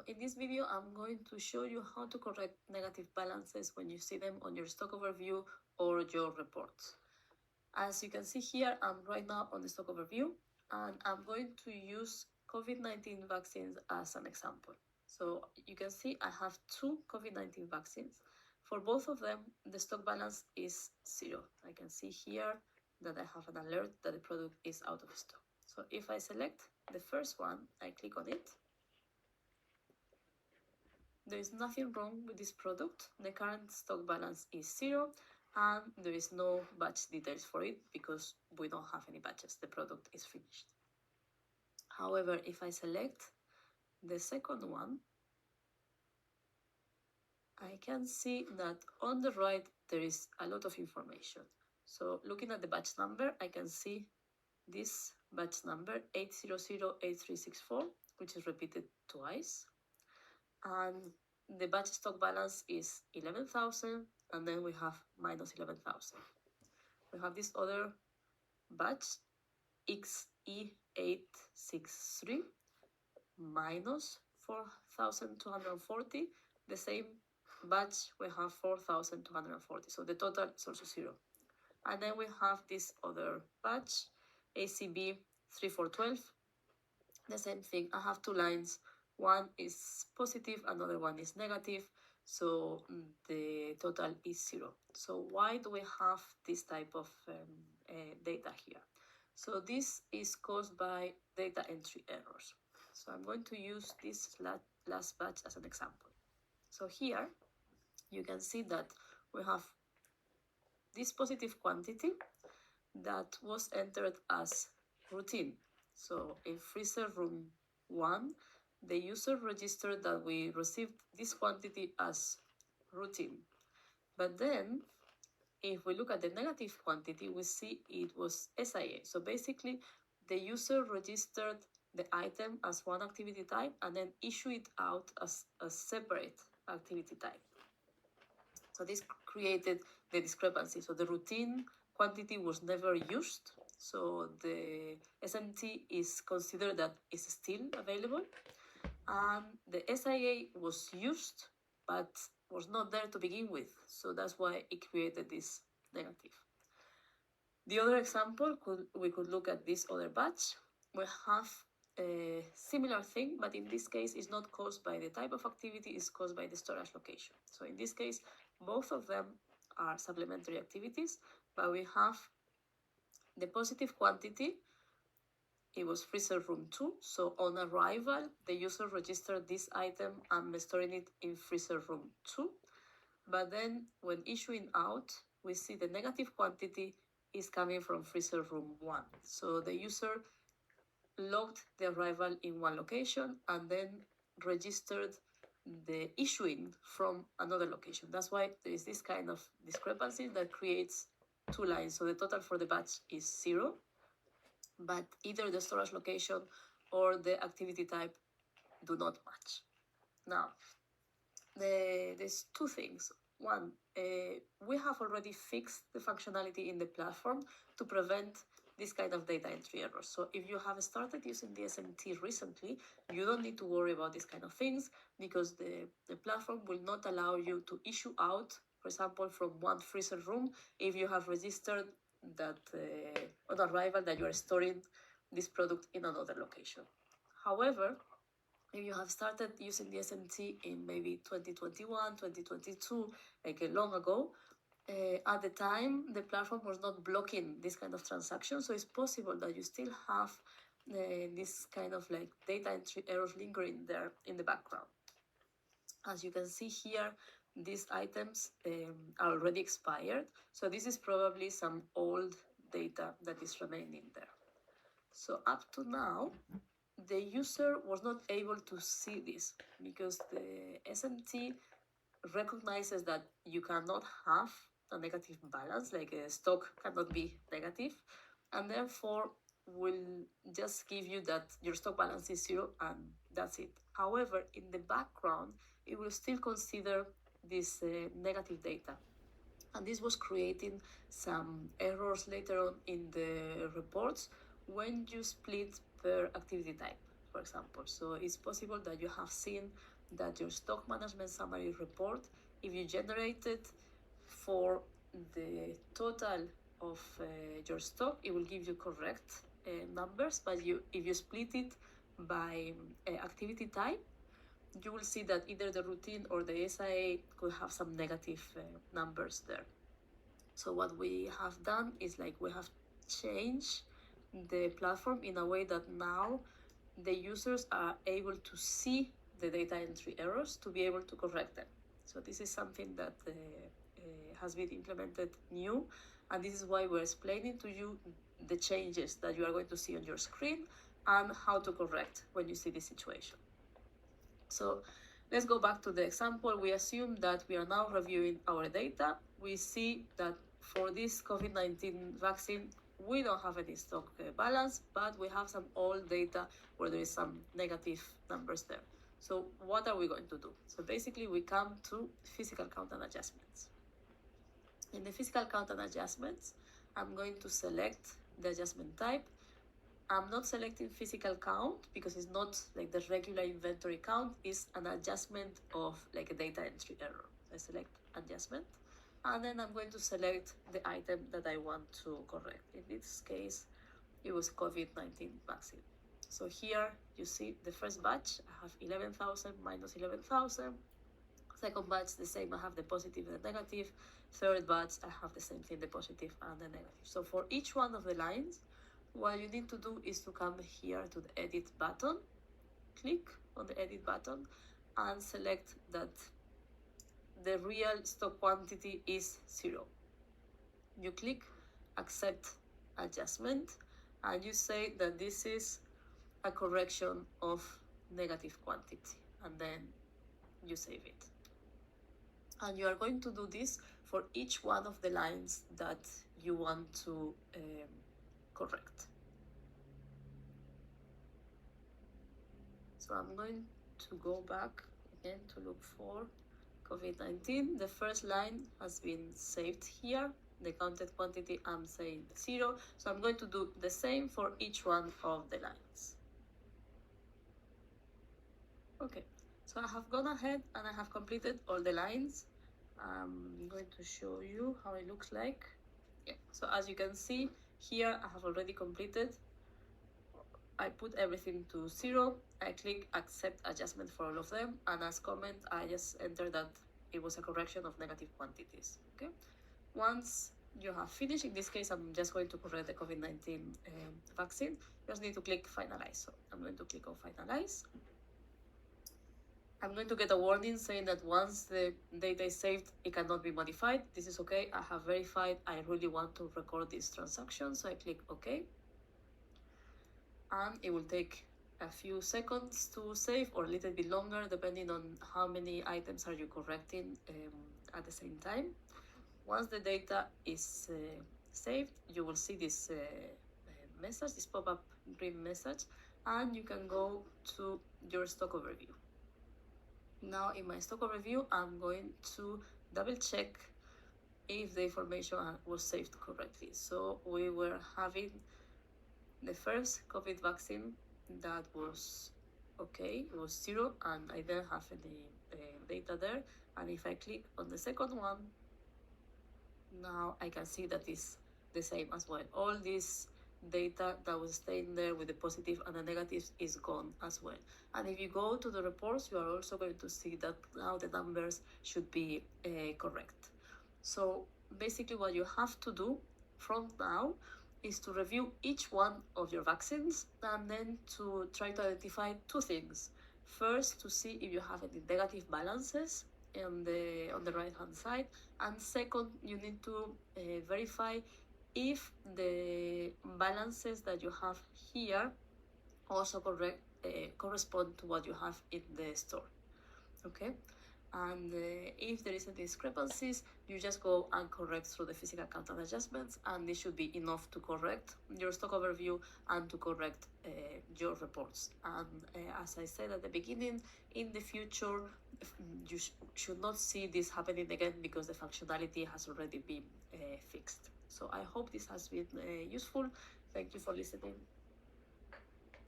in this video, I'm going to show you how to correct negative balances when you see them on your stock overview or your reports. As you can see here, I'm right now on the stock overview, and I'm going to use COVID-19 vaccines as an example. So you can see I have two COVID-19 vaccines. For both of them, the stock balance is 0. I can see here that I have an alert that the product is out of stock. So if I select the first one, I click on it. There is nothing wrong with this product. The current stock balance is 0, and there is no batch details for it because we don't have any batches. The product is finished. However, if I select the second one, I can see that on the right there is a lot of information. So looking at the batch number, I can see this batch number 8008364, which is repeated twice. And the batch stock balance is 11,000, and then we have minus 11,000. We have this other batch XE863 minus 4,240. The same batch we have 4,240, so the total is also 0. And then we have this other batch ACB 3412. The same thing. I have two lines. One is positive, another one is negative, so the total is 0. So why do we have this type of data here? So this is caused by data entry errors. So I'm going to use this last batch as an example. So here you can see that we have this positive quantity that was entered as routine. So in freezer room 1, the user registered that we received this quantity as routine. But then, if we look at the negative quantity, we see it was SIA. So basically, the user registered the item as one activity type and then issue it out as a separate activity type. So this created the discrepancy. So the routine quantity was never used. So the SMT is considered that it's still available. And the SIA was used, but was not there to begin with. So that's why it created this negative. The other example, we could look at this other batch. We have a similar thing, but in this case, it's not caused by the type of activity, it's caused by the storage location. So in this case, both of them are supplementary activities, but we have the positive quantity. It was freezer room 2, so on arrival, the user registered this item and storing it in freezer room 2. But then when issuing out, we see the negative quantity is coming from freezer room 1. So the user logged the arrival in one location and then registered the issuing from another location. That's why there is this kind of discrepancy that creates two lines. So the total for the batch is 0, but either the storage location or the activity type do not match. Now, there's two things. One, we have already fixed the functionality in the platform to prevent this kind of data entry errors. So if you have started using the SMT recently, you don't need to worry about these kind of things because the platform will not allow you to issue out, for example, from one freezer room if you have registered that on arrival that you are storing this product in another location. However, if you have started using the SMT in maybe 2021, 2022, like long ago, at the time, the platform was not blocking this kind of transaction, so it's possible that you still have this kind of like data entry errors lingering there in the background. As you can see here, these items are already expired, so this is probably some old data that is remaining there. So up to now, the user was not able to see this because the SMT recognizes that you cannot have a negative balance, like a stock cannot be negative, and therefore will just give you that your stock balance is 0 and that's it. However, in the background, it will still consider this negative data. And this was creating some errors later on in the reports when you split per activity type, for example. So it's possible that you have seen that your stock management summary report, if you generate it for the total of your stock, it will give you correct numbers, but if you split it by activity type, you will see that either the routine or the SIA could have some negative numbers there. So what we have done is like we have changed the platform in a way that now the users are able to see the data entry errors to be able to correct them. So this is something that has been implemented new, and this is why we're explaining to you the changes that you are going to see on your screen and how to correct when you see this situation. So let's go back to the example. We assume that we are now reviewing our data. We see that for this COVID-19 vaccine, we don't have any stock balance, but we have some old data where there is some negative numbers there. So what are we going to do? So basically we come to physical count and adjustments. In the physical count and adjustments, I'm going to select the adjustment type. I'm not selecting physical count because it's not like the regular inventory count, is an adjustment of like a data entry error. I select adjustment, and then I'm going to select the item that I want to correct. In this case, it was COVID-19 vaccine. So here you see the first batch, I have 11,000 minus 11,000. Second batch, the same, I have the positive and the negative. Third batch, I have the same thing, the positive and the negative. So for each one of the lines, what you need to do is to come here to the edit button, click on the edit button, and select that the real stock quantity is 0. You click accept adjustment, and you say that this is a correction of negative quantity, and then you save it. And you are going to do this for each one of the lines that you want to correct. So I'm going to go back again to look for COVID-19. The first line has been saved here. The counted quantity, I'm saying 0. So I'm going to do the same for each one of the lines. Okay, so I have gone ahead and I have completed all the lines. I'm going to show you how it looks like. Yeah, so as you can see here, I have already completed. I put everything to 0. I click accept adjustment for all of them, and as comment, I just enter that it was a correction of negative quantities. Okay. Once you have finished, in this case, I'm just going to correct the COVID-19 vaccine. You just need to click finalize. So I'm going to click on finalize. I'm going to get a warning saying that once the data is saved, it cannot be modified. This is okay. I have verified. I really want to record this transaction. So I click OK. And it will take a few seconds to save, or a little bit longer, depending on how many items are you correcting at the same time. Once the data is saved, you will see this message, this pop-up green message, and you can go to your stock overview. Now in my stock overview, I'm going to double check if the information was saved correctly. So we were having the first COVID vaccine that was okay, it was 0, and I didn't have any data there. And if I click on the second one, now I can see that it's the same as well. All this data that was staying there with the positive and the negatives is gone as well. And if you go to the reports, you are also going to see that now the numbers should be correct. So basically what you have to do from now is to review each one of your vaccines, and then to try to identify two things. First, to see if you have any negative balances on the right hand side, and second, you need to verify if the balances that you have here also correspond to what you have in the store. Okay, and if there is any discrepancies, you just go and correct through the physical count and adjustments, and this should be enough to correct your stock overview and to correct your reports. And as I said at the beginning, in the future you should not see this happening again, because the functionality has already been fixed. So I hope this has been useful. Thank you for listening.